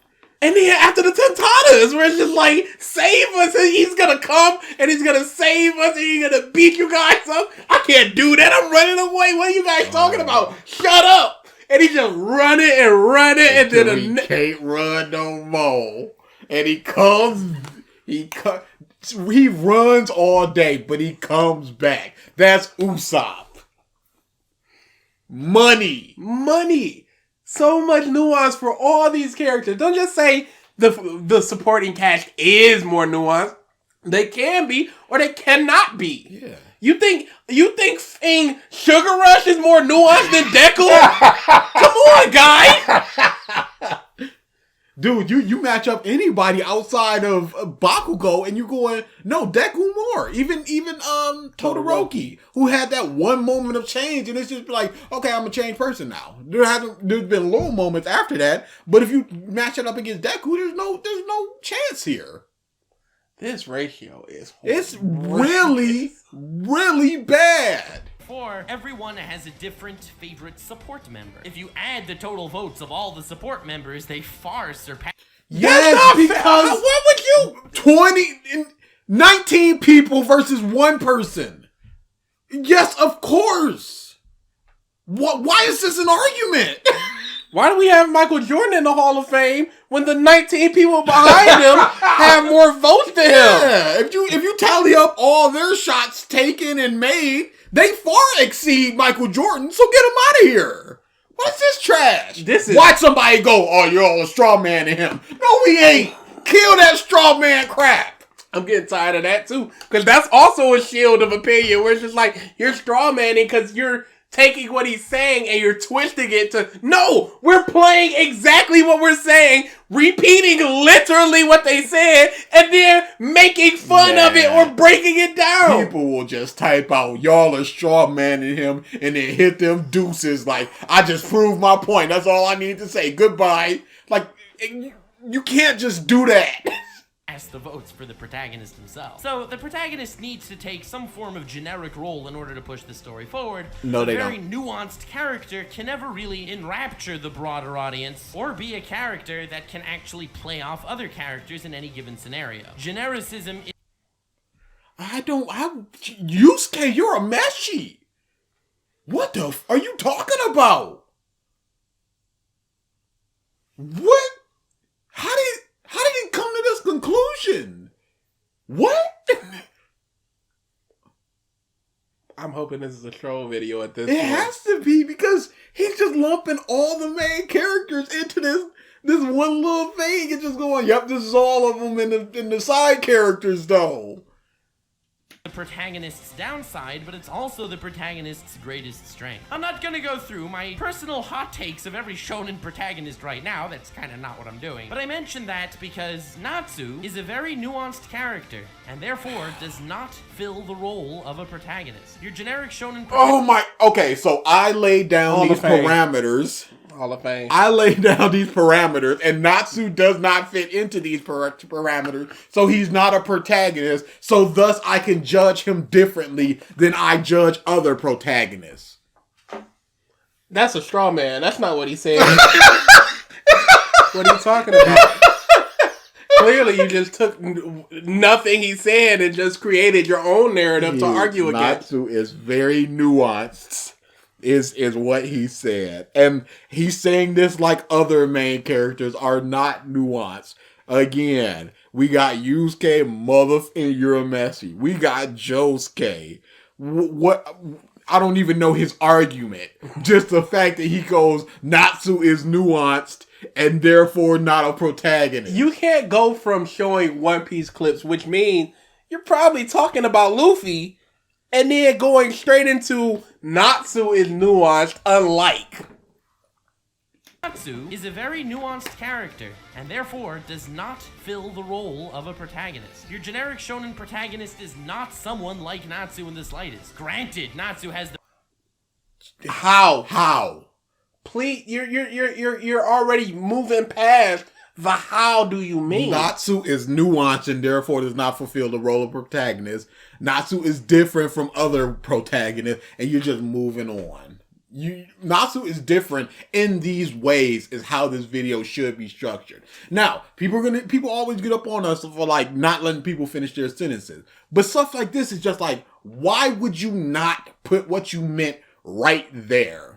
And then after the Tentanas, where it's just like, save us, and he's gonna come, and he's gonna save us, and he's gonna beat you guys up. I can't do that. I'm running away. What are you guys talking about? Shut up. And he just running, and then he can't run no more. And he comes, he runs all day, but he comes back. That's Usopp. Money. So much nuance for all these characters. Don't just say the supporting cast is more nuanced. They can be, or they cannot be. Yeah. You think Sugar Rush is more nuanced than Deku? Come on, guy. Dude, you match up anybody outside of Bakugo, and you're going, no, Deku more. Even Todoroki, who had that one moment of change, and it's just like, okay, I'm a changed person now. There's been little moments after that, but if you match it up against Deku, there's no chance here. This ratio is It's really, really bad. Everyone has a different favorite support member. If you add the total votes of all the support members, they far surpass... Yes, because... What would you... 19 people versus one person. Yes, of course. Why is this an argument? Why do we have Michael Jordan in the Hall of Fame when the 19 people behind him have more votes than him? Yeah, if you tally up all their shots taken and made, they far exceed Michael Jordan. So get him out of here. What's this trash? Watch somebody go, oh, you're all a straw man to him. No, we ain't. Kill that straw man crap. I'm getting tired of that too, because that's also a shield of opinion where it's just like you're straw manning because you're taking what he's saying and you're twisting it to, no, we're playing exactly what we're saying, repeating literally what they said, and then making fun of it or breaking it down. People will just type out, y'all are straw manning him, and then hit them deuces like, I just proved my point. That's all I need to say. Goodbye. Like, you can't just do that. As the votes for the protagonist himself. So the protagonist needs to take some form of generic role in order to push the story forward. No, they don't. A very don't. nuanced character can never really enrapture the broader audience or be a character that can actually play off other characters in any given scenario. Genericism is... Yusuke, you're a meshi. What the are you talking about? What? How did he come to this conclusion? What? I'm hoping this is a troll video at this It point. has to be because he's just lumping all the main characters into this one little thing and just going, yep, this is all of them in the side characters though. The protagonist's downside, but it's also the protagonist's greatest strength. I'm not gonna go through my personal hot takes of every shonen protagonist right now, that's kind of not what I'm doing. But I mention that because Natsu is a very nuanced character, and therefore does not fill the role of a protagonist. Your generic shonen Okay, so I laid down these parameters. Hall of Fame. I laid down these parameters, and Natsu does not fit into these parameters, so he's not a protagonist, so thus I can judge him differently than I judge other protagonists. That's a straw man. That's not what he said. What are you talking about? Clearly, you just took nothing he said and just created your own narrative to argue against. Natsu is very nuanced. Is what he said. And he's saying this like other main characters are not nuanced. Again, we got Yusuke, and Urameshi. We got Josuke. What? I don't even know his argument. Just the fact that he goes, Natsu is nuanced and therefore not a protagonist. You can't go from showing One Piece clips, which means you're probably talking about Luffy, and then going straight into Natsu is nuanced, unlike. Natsu is a very nuanced character, and therefore does not fill the role of a protagonist. Your generic shonen protagonist is not someone like Natsu in the slightest. Granted, Natsu has the... How? Please, you're already moving past the how do you mean. Natsu is nuanced and therefore does not fulfill the role of protagonist. Natsu is different from other protagonists, and you're just moving on. Natsu is different in these ways is how this video should be structured. Now, people always get up on us for like not letting people finish their sentences. But stuff like this is just like, why would you not put what you meant right there?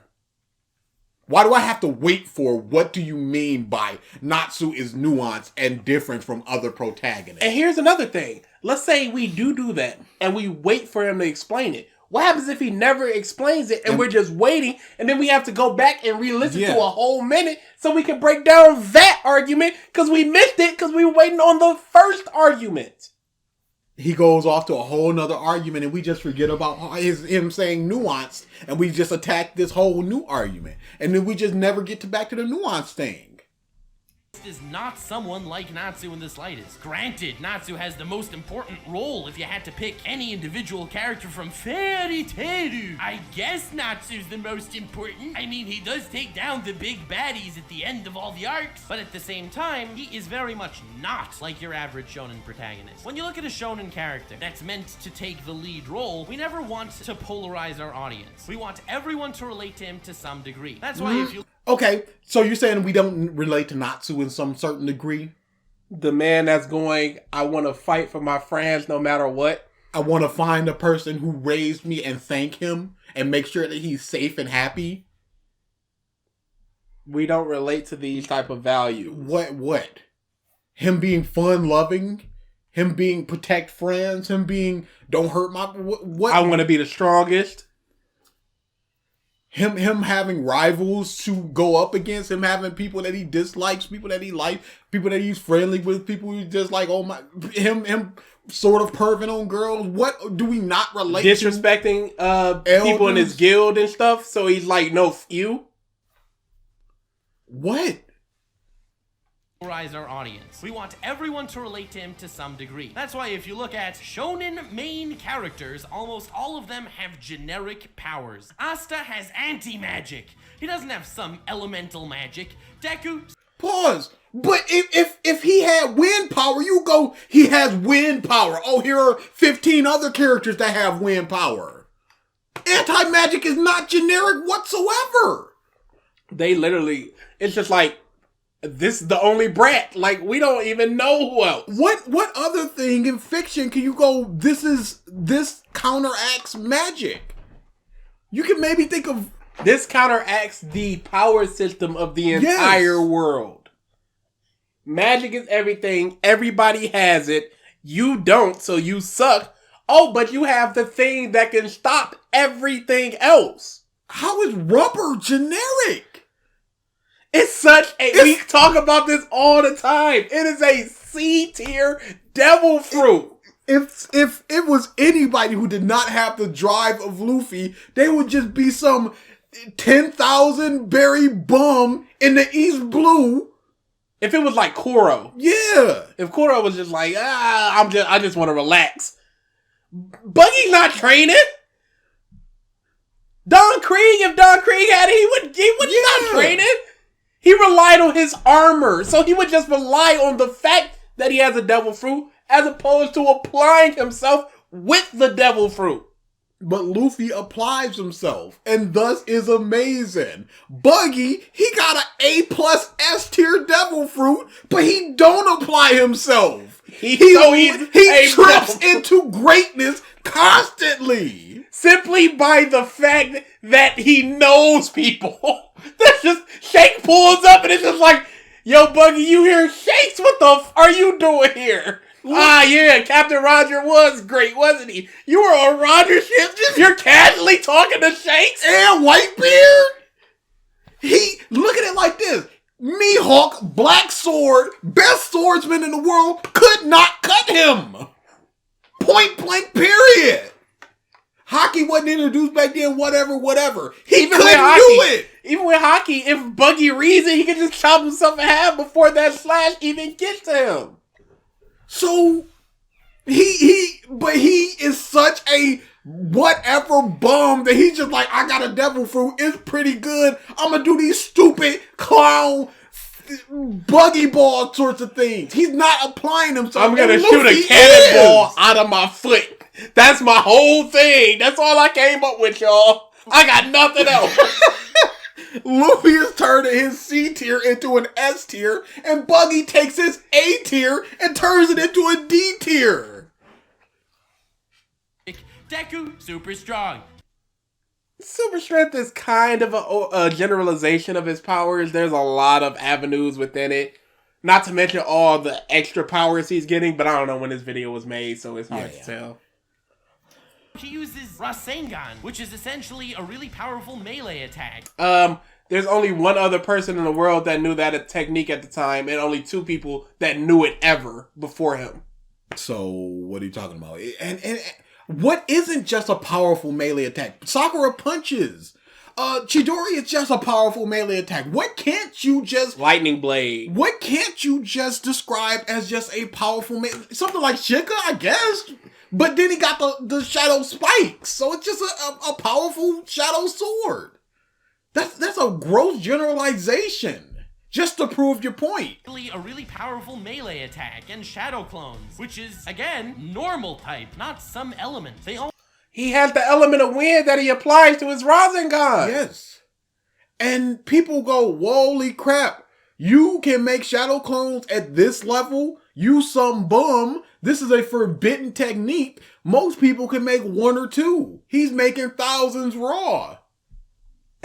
Why do I have to wait for what do you mean by Natsu is nuanced and different from other protagonists? And here's another thing. Let's say we do that and we wait for him to explain it. What happens if he never explains it and we're just waiting and then we have to go back and re-listen to a whole minute so we can break down that argument because we missed it because we were waiting on the first argument? He goes off to a whole nother argument and we just forget about him saying nuanced and we just attack this whole new argument. And then we just never get back to the nuance thing. Is not someone like Natsu in the slightest. Granted, Natsu has the most important role if you had to pick any individual character from Fairy Tail. I guess Natsu's the most important. I mean, he does take down the big baddies at the end of all the arcs, but at the same time, he is very much not like your average shonen protagonist. When you look at a shonen character that's meant to take the lead role, we never want to polarize our audience. We want everyone to relate to him to some degree. That's why if you... Okay, so you're saying we don't relate to Natsu in some certain degree? The man that's going, I want to fight for my friends no matter what. I want to find the person who raised me and thank him and make sure that he's safe and happy. We don't relate to these type of values. What? Him being fun-loving? Him being protect friends? Him being don't hurt my... What? I want to be the strongest. Him having rivals to go up against, him having people that he dislikes, people that he likes, people that he's friendly with, people who just like, oh my, him sort of perving on girls. What do we not relate disrespecting people in his guild and stuff, so he's like, no, you. What? Polarize our audience. We want everyone to relate to him to some degree. That's why if you look at shonen main characters, almost all of them have generic powers. Asta has anti-magic. He doesn't have some elemental magic. Deku... Pause. But if he had wind power, you go, he has wind power. Oh, here are 15 other characters that have wind power. Anti-magic is not generic whatsoever. They literally, it's just like, this is the only brat. Like, we don't even know who else. What other thing in fiction can you go, this counteracts magic? You can maybe think of... This counteracts the power system of the entire world. Magic is everything. Everybody has it. You don't, so you suck. Oh, but you have the thing that can stop everything else. How is rubber generic? It's such a... We talk about this all the time. It is a C-tier devil fruit. If it was anybody who did not have the drive of Luffy, they would just be some 10,000 berry bum in the East Blue. If it was like Kuro. Yeah. If Kuro was just like, I just want to relax. Buggy's not training. Don Krieg, if Don Krieg had it, he would not train it. He relied on his armor. So he would just rely on the fact that he has a devil fruit as opposed to applying himself with the devil fruit. But Luffy applies himself and thus is amazing. Buggy, he got an A+ S tier devil fruit, but he don't apply himself. He trips into greatness constantly. Simply by the fact that he knows people. That's just, Shake pulls up and it's just like, yo, Buggy, you hear Shakes? What the are you doing here? Yeah, Captain Roger was great, wasn't he? You were on Roger's ship, you're casually talking to Shakes? And Whitebeard? Look at it like this. Mihawk, Black Sword, best swordsman in the world, could not cut him. Point blank, period. Haki wasn't introduced back then, whatever. He couldn't do it. Even with Haki, if Buggy reads it, he can just chop himself in half before that slash even gets to him. So, he is such a whatever bum that he's just like, I got a devil fruit, it's pretty good, I'm gonna do these stupid clown buggy ball sorts of things. He's not applying himself. I'm gonna shoot a cannonball out of my foot. That's my whole thing. That's all I came up with, y'all. I got nothing else. Luffy is turning his C tier into an S tier, and Buggy takes his A tier and turns it into a D tier. Deku, super strong. Super strength is kind of a generalization of his powers. There's a lot of avenues within it. Not to mention all the extra powers he's getting, but I don't know when this video was made, so it's hard to tell. He uses Rasengan, which is essentially a really powerful melee attack. There's only one other person in the world that knew that technique at the time, and only 2 people that knew it ever before him. So, what are you talking about? And what isn't just a powerful melee attack? Sakura punches. Chidori is just a powerful melee attack. What can't you just... Lightning Blade. What can't you just describe as just a powerful melee... Something like Shika, I guess. But then he got the shadow spikes. So it's just a powerful shadow sword. That's a gross generalization. Just to prove your point. A really powerful melee attack and shadow clones, which is, again, normal type, not some element. He has the element of wind that he applies to his Rasengan. Yes. And people go, holy crap. You can make shadow clones at this level? You some bum. This is a forbidden technique. Most people can make 1 or 2. He's making thousands raw.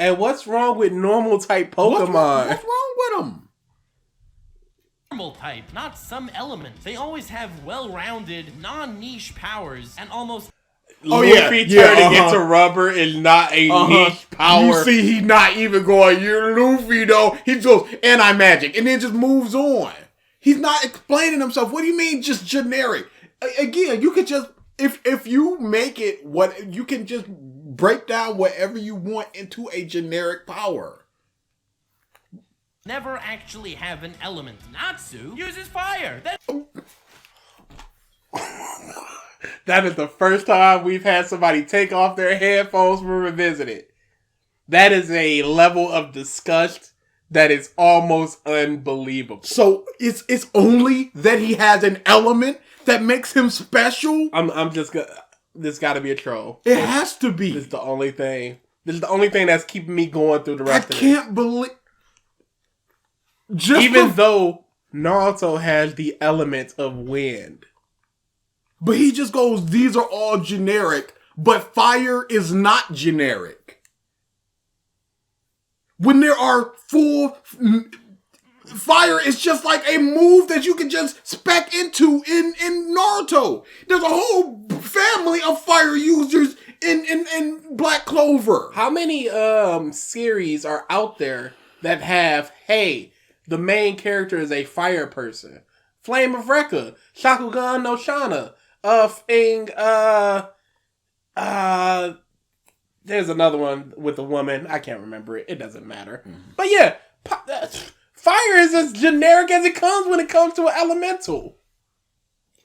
And what's wrong with normal type Pokemon? What's wrong with them? Normal type, not some elements. They always have well-rounded, non-niche powers and almost... Luffy turning into rubber is not a niche power. You see, he's not even going, you're Luffy, though. He goes, anti-magic, and then just moves on. He's not explaining himself. What do you mean just generic? Again, you could just, if you make it, what you can just break down whatever you want into a generic power. Never actually have an element. Natsu uses fire. That is the first time we've had somebody take off their headphones for Revisited. That is a level of disgust that is almost unbelievable. So it's only that he has an element that makes him special? I'm just gonna... This gotta be a troll. It has to be. This is the only thing. This is the only thing that's keeping me going through the rest of it. I can't believe... Even though Naruto has the element of wind. But he just goes, these are all generic, but fire is not generic. When there are full... Fire is just like a move that you can just spec into in Naruto. There's a whole family of fire users in Black Clover. How many series are out there that have, hey, the main character is a fire person? Flame of Recca, Shakugan no Shana, there's another one with a woman. I can't remember it. It doesn't matter. Mm-hmm. But yeah, fire is as generic as it comes when it comes to an elemental.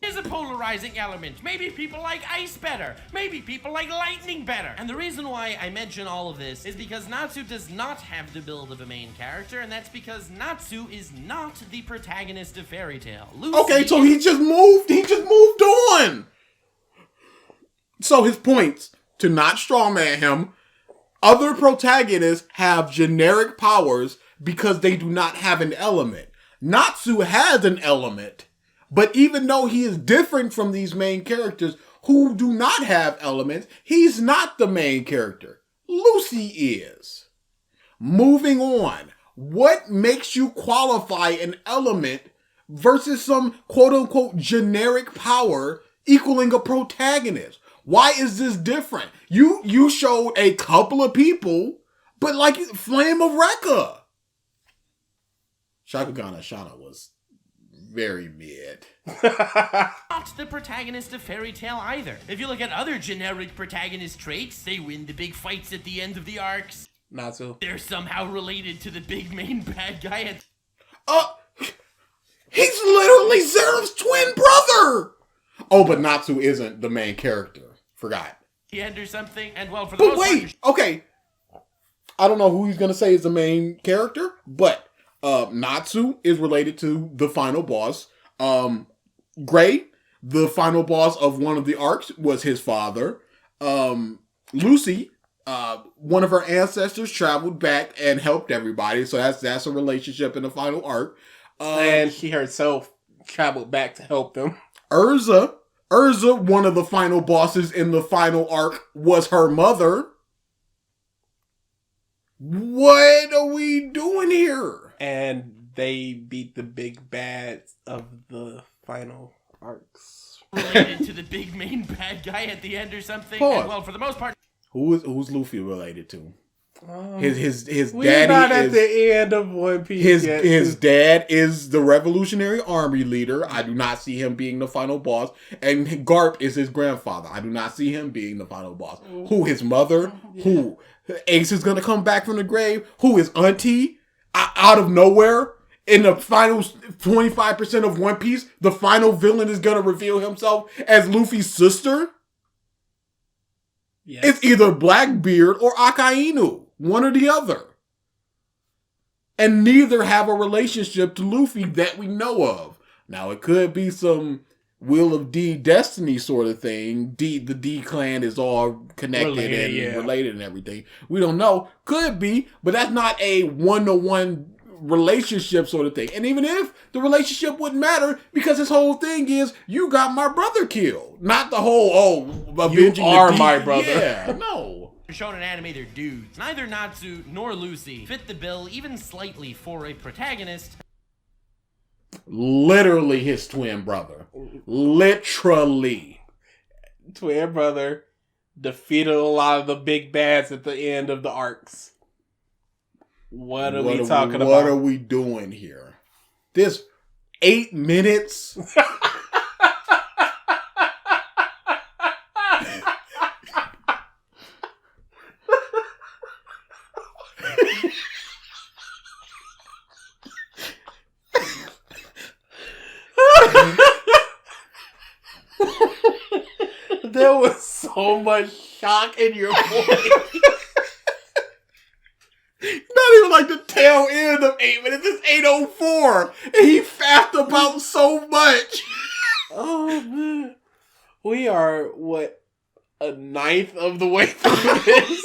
Is a polarizing element. Maybe people like ice better. Maybe people like lightning better. And the reason why I mention all of this is because Natsu does not have the build of a main character, and that's because Natsu is not the protagonist of Fairy Tail. Okay, so he just moved on. So his points, to not strawman him, other protagonists have generic powers because they do not have an element. Natsu has an element. But even though he is different from these main characters who do not have elements, he's not the main character. Lucy is. Moving on. What makes you qualify an element versus some quote-unquote generic power equaling a protagonist? Why is this different? You showed a couple of people, but like Flame of Recca. Shakugan Ashana was very mid. Not the protagonist of Fairy Tail either. If you look at other generic protagonist traits, they win the big fights at the end of the arcs. Natsu. They're somehow related to the big main bad guy. He's literally Zeref's twin brother! Oh, but Natsu isn't the main character. Forgot. The end or something, and well, for the most wait, okay. I don't know who he's gonna say is the main character, but Natsu is related to the final boss. Gray, the final boss of one of the arcs, was his father. Lucy, one of her ancestors traveled back and helped everybody, so that's a relationship in the final arc. And she herself traveled back to help them. Urza, one of the final bosses in the final arc, was her mother. What are we doing here? And they beat the big bads of the final arcs. Related to the big main bad guy at the end or something. And well, for the most part. Who's Luffy related to? His we're daddy not is at the end of One Piece yet. His dad is the Revolutionary Army leader. I do not see him being the final boss. And Garp is his grandfather. I do not see him being the final boss. Who? His mother? Yeah. Who? Ace is gonna come back from the grave. Who is Auntie? Out of nowhere, in the final 25% of One Piece, the final villain is gonna reveal himself as Luffy's sister. Yes. It's either Blackbeard or Akainu. One or the other. And neither have a relationship to Luffy that we know of. Now, it could be some Will of D Destiny sort of thing. The D clan is all connected related and everything. We don't know. Could be, but that's not a one-to-one relationship sort of thing. And even if the relationship wouldn't matter, because his whole thing is, you got my brother killed. Not the whole, avenging you are the my brother. Yeah, no. shonen anime, they're dudes. Neither Natsu nor Lucy fit the bill even slightly for a protagonist. Literally his twin brother. Literally. Twin brother defeated a lot of the big bads at the end of the arcs. What are we talking about? What are we doing here? This 8 minutes. There was so much shock in your voice. Not even like the tail end of 8 minutes. It's 8:04, and he faffed about so much. Oh man, we are what, a ninth of the way through this.